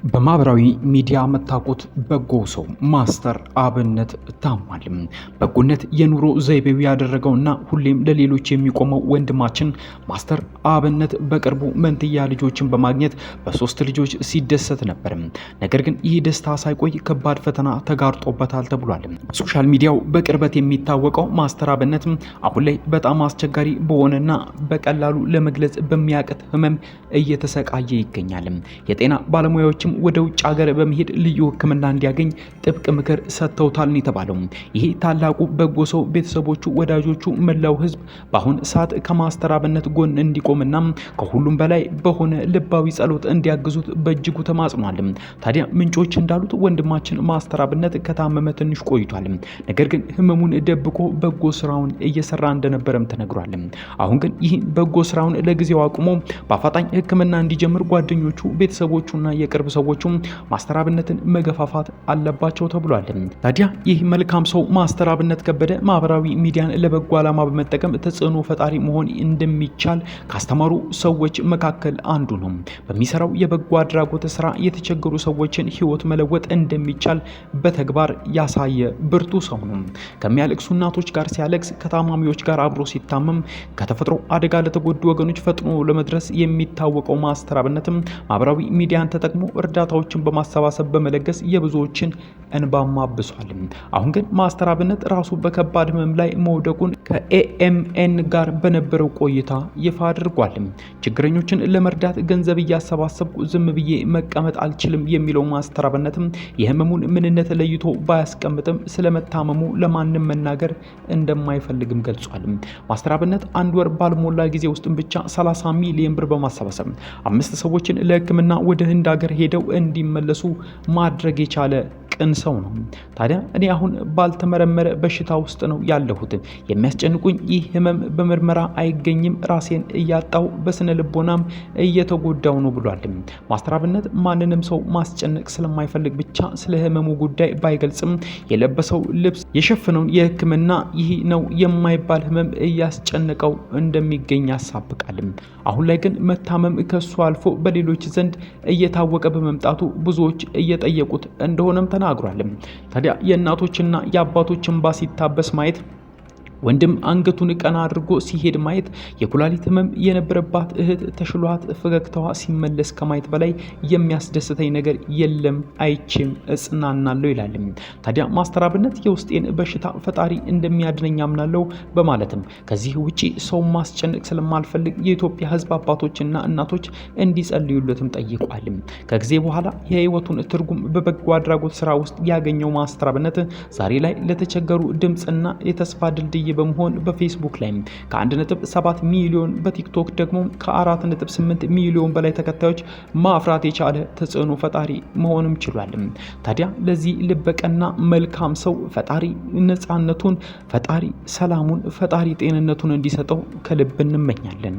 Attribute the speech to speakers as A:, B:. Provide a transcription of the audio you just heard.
A: በማህበራዊ ሚዲያ መታቆት በጎ ሰው ማስተር አብነት ታሟል። በጎነት የኑሮ ዘይቤው ያደረገውና ሁሌም ለሌሎች የሚቆመው ወንድማችን ማስተር አብነት በቅርቡ መንትያ ልጆችን በማግኘት በሶስት ልጆች ሲደሰት ነበር። ነገር ግን ይህ ደስታ ሳይቆይ ከባድ ፈተና ተጋርጦበታል ተብሏል። ሶሻል ሚዲያው በቅርበት የሚታወቀው ማስተር አብነት አሁን ላይ በጣም አስቸጋሪ በሆነና በቀላሉ ለመግለጽ በሚያቅት ህመም እየተሰቃየ ይገኛል። የጤና ባለሙያዎችም ወደ ውጭ ሀገር በመሄድ ልዩ ሕክምና እንዲያገኝ ጥብቅ ምክር ሰጥተውታል የተባለው ይሄ ታላቁ በጎ ሰው ቤተሰቦቹ፣ ወዳጆቹ፣ መላው ህዝብ በአሁን ሰዓት ከማስተር አብነት ጎን እንዲቆምና ከሁሉም በላይ በሆነ ልባዊ ጸሎት እንዲያግዙት በእጅጉ ተማጽኗል። ታዲያ ምንጮች እንዳሉት ወንድማችን ማስተር አብነት ከታመመ ትንሽ ቆይቷል። ነገር ግን ህመሙን ደብቆ በጎ ስራውን እየሰራ እንደነበረም ተነግሯል። አሁን ግን ይህ በጎ ስራውን ለጊዜው አቁሞ በአፋጣኝ ሕክምና እንዲጀምር ጓደኞቹ፣ ቤተሰቦቹና የቅርብ ሰዎቹ ማስተር አብነትን መገፋፋት አለባቸው ተብሏል። ታዲያ ይህ መልካም ሰው ማስተር አብነት ከበደ ማህበራዊ ሚዲያን ለበጎ ዓላማ በመጠቀም ተጽዕኖ ፈጣሪ መሆን እንደሚቻል ካስተማሩ ሰዎች መካከል አንዱ ነው። በሚሰራው የበጎ አድራጎት ስራ የተቸገሩ ሰዎችን ህይወት መለወጥ እንደሚቻል በተግባር ያሳየ ብርቱ ሰው ነው። ከሚያለቅሱ እናቶች ጋር ሲያለቅስ፣ ከታማሚዎች ጋር አብሮ ሲታመም፣ ከተፈጥሮ አደጋ ለተጎዱ ወገኖች ፈጥኖ ለመድረስ የሚታወቀው ማስተር አብነትም ማህበራዊ ሚዲያን ተጠቅሞ እርዳታዎችን በማሰባሰብ በመለገስ የብዙዎችን እንባማ አብሷል። አሁን ግን ማስተር አብነት ራሱ በከባድ ህመም ላይ መውደቁን ከኤኤምኤን ጋር በነበረው ቆይታ ይፋ አድርጓል። ችግረኞችን ለመርዳት ገንዘብ እያሰባሰብኩ ዝም ብዬ መቀመጥ አልችልም የሚለው ማስተር አብነትም የህመሙን ምንነት ለይቶ ባያስቀምጥም ስለመታመሙ ለማንም መናገር እንደማይፈልግም ገልጿል። ማስተር አብነት አንድ ወር ባልሞላ ጊዜ ውስጥ ብቻ 30 ሚሊዮን ብር በማሰባሰብ 5 ሰዎችን ለህክምና ወደ ህንድ ሀገር ሄደው እንዲመለሱ ማድረግ የቻለ ቅን ሰው ነው። ታዲያ እኔ አሁን ባልተመረመረ በሽታ ውስጥ ነው ያለሁት። የሚያስጨንቁኝ ይህ ህመም በምርመራ አይገኝም፣ ራሴን እያጣው በስነ ልቦናም እየተጎዳው ነው ብሏል። ማስተር አብነት ማንንም ሰው ማስጨነቅ ስለማይፈልግ ብቻ ስለ ህመሙ ጉዳይ ባይገልጽም የለበሰው ልብስ የሸፈነውን የህክምና ይህ ነው የማይባል ህመም እያስጨነቀው እንደሚገኝ ያሳብቃል። አሁን ላይ ግን መታመም ከሱ አልፎ በሌሎች ዘንድ እየታወቀ በመምጣቱ ብዙዎች እየጠየቁት እንደሆነም ተናግሯል። ታዲያ የእናቶችና የአባቶች እንባ ሲታበስ ማየት፣ ወንድም አንገቱን ቀና አድርጎ ሲሄድ ማየት፣ የኩላሊት ህመም የነበረባት እህት ተሽሏት ፈገግታዋ ሲመለስ ከማየት በላይ የሚያስደስተኝ ነገር የለም፣ አይቼም እጽናናለሁ ይላል። ታዲያ ማስተር አብነት የውስጤን በሽታ ፈጣሪ እንደሚያድነኝ አምናለሁ በማለትም ከዚህ ውጪ ሰው ማስጨነቅ ስለማልፈልግ የኢትዮጵያ ህዝብ አባቶችና እናቶች እንዲጸልዩለትም ጠይቋል። ከጊዜ በኋላ የህይወቱን ትርጉም በበጎ አድራጎት ስራ ውስጥ ያገኘው ማስተር አብነት ዛሬ ላይ ለተቸገሩ ድምጽና የተስፋ ድልድይ በመሆን በፌስቡክ ላይ ከ1.7 ሚሊዮን በቲክቶክ ደግሞ ከ4.8 ሚሊዮን በላይ ተከታዮች ማፍራት የቻለ ተጽዕኖ ፈጣሪ መሆንም ችሏል። ታዲያ ለዚህ ልበቀና መልካም ሰው ፈጣሪ ነፃነቱን፣ ፈጣሪ ሰላሙን፣ ፈጣሪ ጤንነቱን እንዲሰጠው ከልብ እንመኛለን።